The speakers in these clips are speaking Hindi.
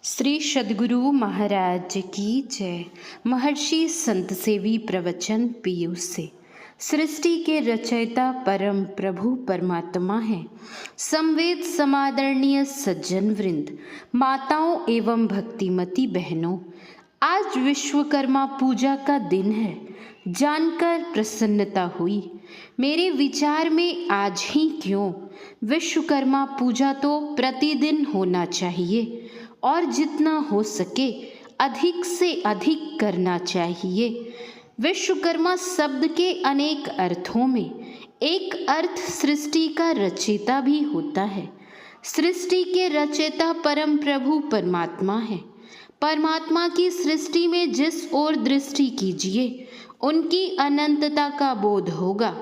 श्री सद्गुरु महाराज की जय। महर्षि संत सेवी प्रवचन पीयूष से। सृष्टि के रचयिता परम प्रभु परमात्मा है। संवेद समादरणीय सज्जन वृंद, माताओं एवं भक्तिमती बहनों, आज विश्वकर्मा पूजा का दिन है। जानकर प्रसन्नता हुई। मेरे विचार में आज ही क्यों, विश्वकर्मा पूजा तो प्रतिदिन होना चाहिए और जितना हो सके अधिक से अधिक करना चाहिए। विश्वकर्मा शब्द के अनेक अर्थों में एक अर्थ सृष्टि का रचयिता भी होता है। सृष्टि के रचयिता परम प्रभु परमात्मा है। परमात्मा की सृष्टि में जिस ओर दृष्टि कीजिए उनकी अनंतता का बोध होगा।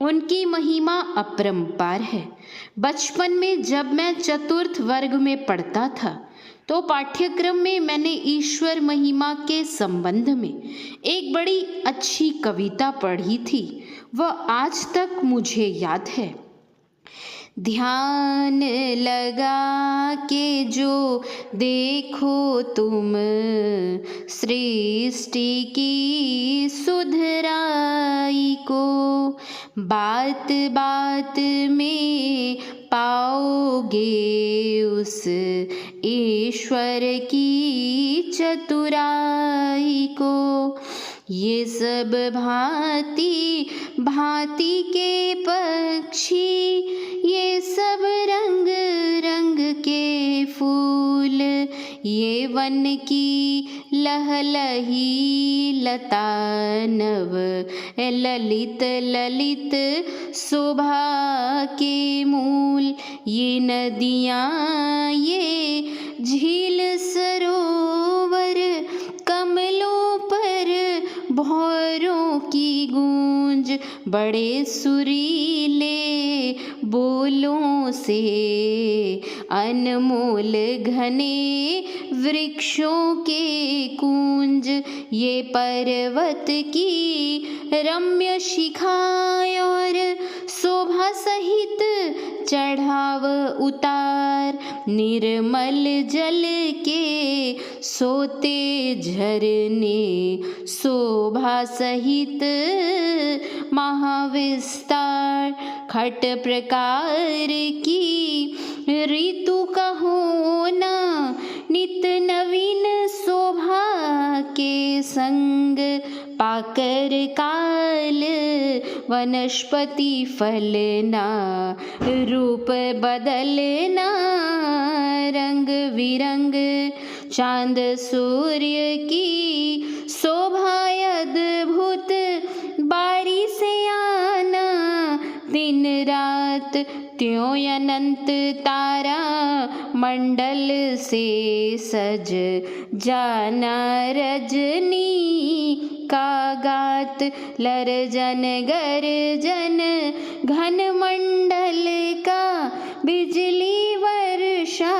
उनकी महिमा अपरंपार है। बचपन में जब मैं चतुर्थ वर्ग में पढ़ता था तो पाठ्यक्रम में मैंने ईश्वर महिमा के संबंध में एक बड़ी अच्छी कविता पढ़ी थी। वह आज तक मुझे याद है। ध्यान लगा के जो देखो तुम सृष्टि की सुधराई को, बात बात में पाओगे उस ईश्वर की चतुराई को। ये सब भांति भांति के पक्षी, ये सब रंग रंग के फूल, ये वन की लहलही लता नव ललित ललित शोभा के मूल, ये नदियाँ ये झील सरोवर, कमलों पर भौरों की गूंज, बड़े सुरीले बोलों से अनमोल घने वृक्षों के कुंज, ये पर्वत की रम्य शिखाएं और शोभा सहित चढ़ाव उतार, निर्मल जल के सोते झरने, शोभा सहित महाविस्तार, खट प्रकार की ऋतु का होना, नित नवीन शोभा के संग, पाकर काल वनस्पति फलना, रूप बदलना रंग बिरंग, चांद सूर्य की शोभा अद्भुत, बारी से आना दिन रात, त्यों अनंत तारा मंडल से सज जाना, रजनी का गात लरजन गर्जन, घन मंडल का बिजली वर्षा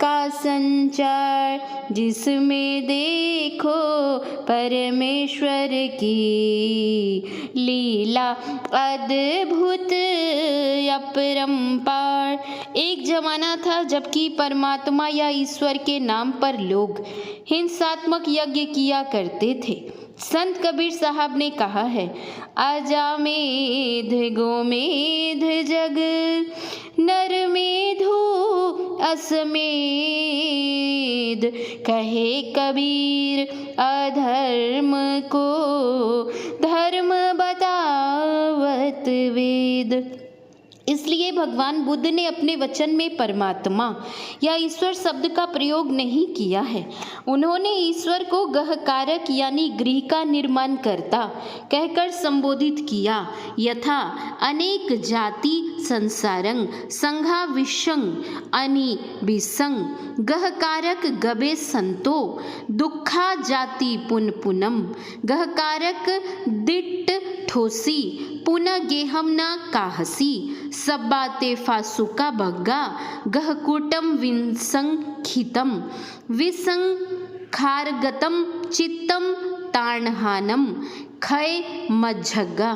का संचार, जिसमें देखो परमेश्वर की लीला अद्भुत अपरंपार। एक जमाना था जबकि परमात्मा या ईश्वर के नाम पर लोग हिंसात्मक यज्ञ किया करते थे। संत कबीर साहब ने कहा है, अजामेध गोमेध जग नर मेधु असमेध, कहे कबीर अधर्म को धर्म बतावत वेद। इसलिए भगवान बुद्ध ने अपने वचन में परमात्मा या ईश्वर शब्द का प्रयोग नहीं किया है। उन्होंने ईश्वर को गहकारक यानी गृह का निर्माण करता कहकर संबोधित किया। यथा अनेक जाति संसारंग संघा विषंग अनि विसंग, गहकारक गबे संतो दुखा जाति पुन पुनम, गहकारक दिट्ट ठोसी पुनः गेहम न काहसी, सब्बाते फासुका भग्गा, गहकूटम विसंखितम विसंखारगतम चित्तम ताणहानम, खय मज्झग्गा।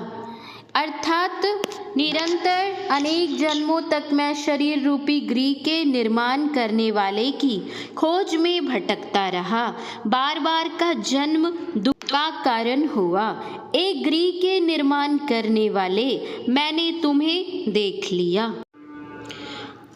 अर्थात निरंतर अनेक जन्मों तक मैं शरीर रूपी गृह के निर्माण करने वाले की खोज में भटकता रहा। बार बार का जन्म दुख का कारण हुआ। एक गृह के निर्माण करने वाले, मैंने तुम्हें देख लिया।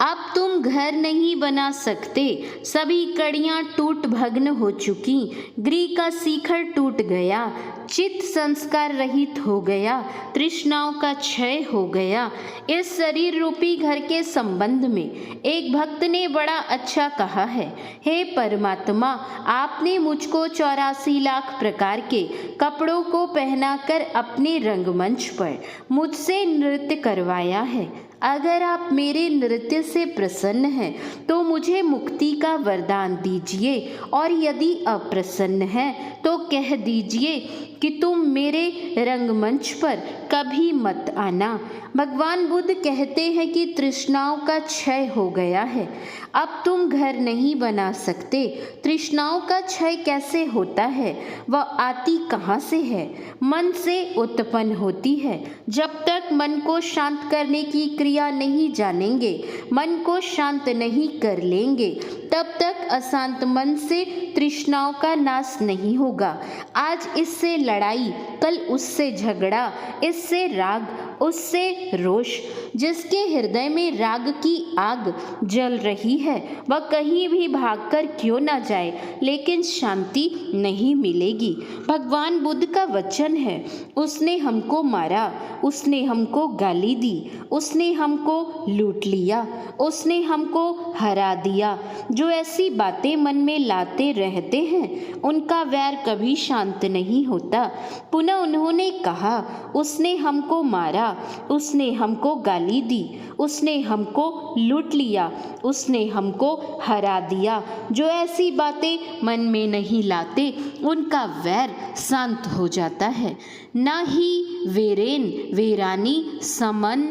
अब तुम घर नहीं बना सकते। सभी कड़ियां टूट भग्न हो चुकी। गृह का शिखर टूट गया। चित्त संस्कार रहित हो गया। तृष्णाओं का क्षय हो गया। इस शरीर रूपी घर के संबंध में एक भक्त ने बड़ा अच्छा कहा है। हे परमात्मा, आपने मुझको 84 लाख प्रकार के कपड़ों को पहनाकर अपने रंगमंच पर मुझसे नृत्य करवाया है। अगर आप मेरे नृत्य से प्रसन्न हैं तो मुझे मुक्ति का वरदान दीजिए, और यदि अप्रसन्न हैं तो कह दीजिए कि तुम मेरे रंगमंच पर कभी मत आना। भगवान बुद्ध कहते हैं कि तृष्णाओं का क्षय हो गया है। अब तुम घर नहीं बना सकते। तृष्णाओं का क्षय कैसे होता है? वह आती कहाँ से है? मन से उत्पन्न होती है। जब तक मन को शांत करने की क्रिया नहीं जानेंगे, मन को शांत नहीं कर लेंगे, तब तक अशांत मन से तृष्णाओं का नाश नहीं होगा। आज इससे लड़ाई, कल उससे झगड़ा, इससे राग, उससे रोष। जिसके हृदय में राग की आग जल रही है वह कहीं भी भागकर क्यों ना जाए, लेकिन शांति नहीं मिलेगी। भगवान बुद्ध का वचन है, उसने हमको मारा, उसने हमको गाली दी, उसने हमको लूट लिया, उसने हमको हरा दिया। जो ऐसी बातें मन में लाते रहते हैं उनका वैर कभी शांत नहीं होता। पुनः उन्होंने कहा, उसने हमको मारा, उसने हमको गाली दी, उसने हमको लूट लिया, उसने हमको हरा दिया। जो ऐसी बातें मन में नहीं लाते उनका वैर शांत हो जाता है। न ही वेरेन वेरानी समन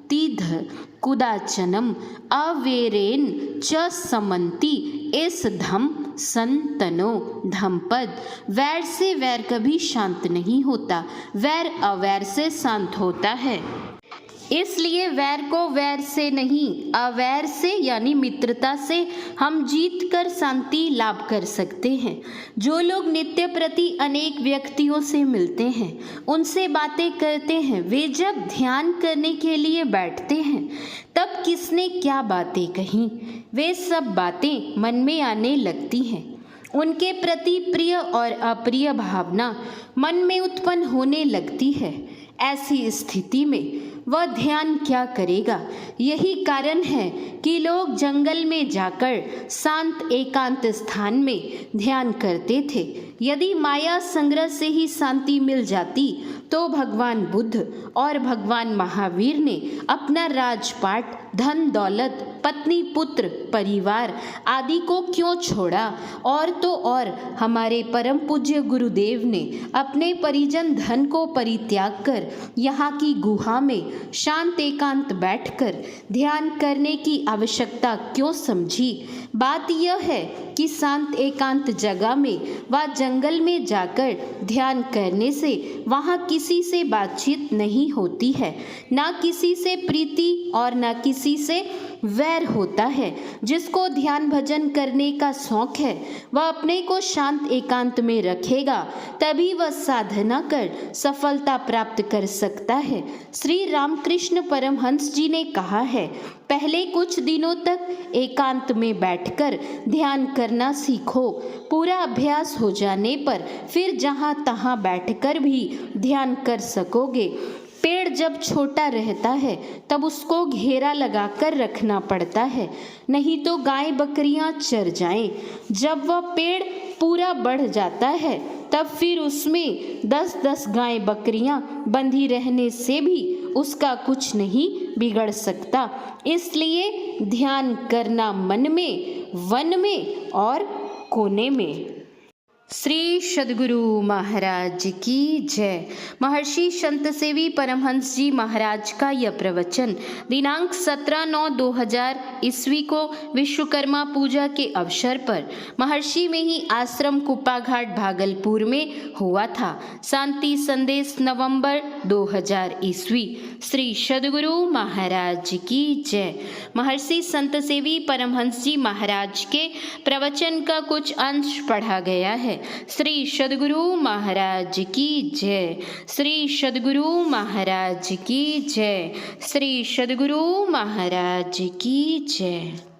तिध कुदाचनम अवेरेन च समन्ति इस धम संतनो धमपद। वैर से वैर कभी शांत नहीं होता, वैर अवैर से शांत होता है। इसलिए वैर को वैर से नहीं, अवैर से यानी मित्रता से हम जीत कर शांति लाभ कर सकते हैं। जो लोग नित्य प्रति अनेक व्यक्तियों से मिलते हैं, उनसे बातें करते हैं, वे जब ध्यान करने के लिए बैठते हैं तब किसने क्या बातें कही, वे सब बातें मन में आने लगती हैं। उनके प्रति प्रिय और अप्रिय भावना मन में उत्पन्न होने लगती है। ऐसी स्थिति में वह ध्यान क्या करेगा? यही कारण है कि लोग जंगल में जाकर शांत एकांत स्थान में ध्यान करते थे। यदि माया संग्रह से ही शांति मिल जाती तो भगवान बुद्ध और भगवान महावीर ने अपना राजपाट, धन दौलत, पत्नी, पुत्र, परिवार आदि को क्यों छोड़ा? और तो और हमारे परम पूज्य गुरुदेव ने अपने परिजन धन को परित्याग कर यहाँ की गुहा में शांत एकांत बैठकर ध्यान करने की आवश्यकता क्यों समझी? बात यह है कि शांत एकांत जगह में व जंगल में जाकर ध्यान करने से वहाँ किसी से बातचीत नहीं होती है, ना किसी से प्रीति और ना किसी से वैर होता है। जिसको ध्यान भजन करने का शौक है वह अपने को शांत एकांत में रखेगा, तभी वह साधना कर सफलता प्राप्त कर सकता है। श्री रामकृष्ण परमहंस जी ने कहा है, पहले कुछ दिनों तक एकांत में बैठकर ध्यान करना सीखो। पूरा अभ्यास हो जाने पर फिर जहाँ तहाँ बैठकर भी ध्यान कर सकोगे। पेड़ जब छोटा रहता है तब उसको घेरा लगाकर रखना पड़ता है, नहीं तो गाय बकरियां चर जाएं। जब वह पेड़ पूरा बढ़ जाता है तब फिर उसमें 10-10 गाय बकरियां बंधी रहने से भी उसका कुछ नहीं बिगड़ सकता। इसलिए ध्यान करना मन में, वन में और कोने में। श्री सद्गुरु महाराज की जय। महर्षि संत सेवी परमहंस जी महाराज का यह प्रवचन दिनांक 17/9/2000 ईस्वी को विश्वकर्मा पूजा के अवसर पर महर्षि में ही आश्रम कुप्पाघाट भागलपुर में हुआ था। शांति संदेश नवंबर 2000 ईस्वी। श्री सद्गुरु महाराज की जय। महर्षि संत सेवी परमहंस जी महाराज के प्रवचन का कुछ अंश पढ़ा गया है। श्री सद्गुरु महाराज की जय। श्री सद्गुरु महाराज की जय। श्री सद्गुरु महाराज की जय।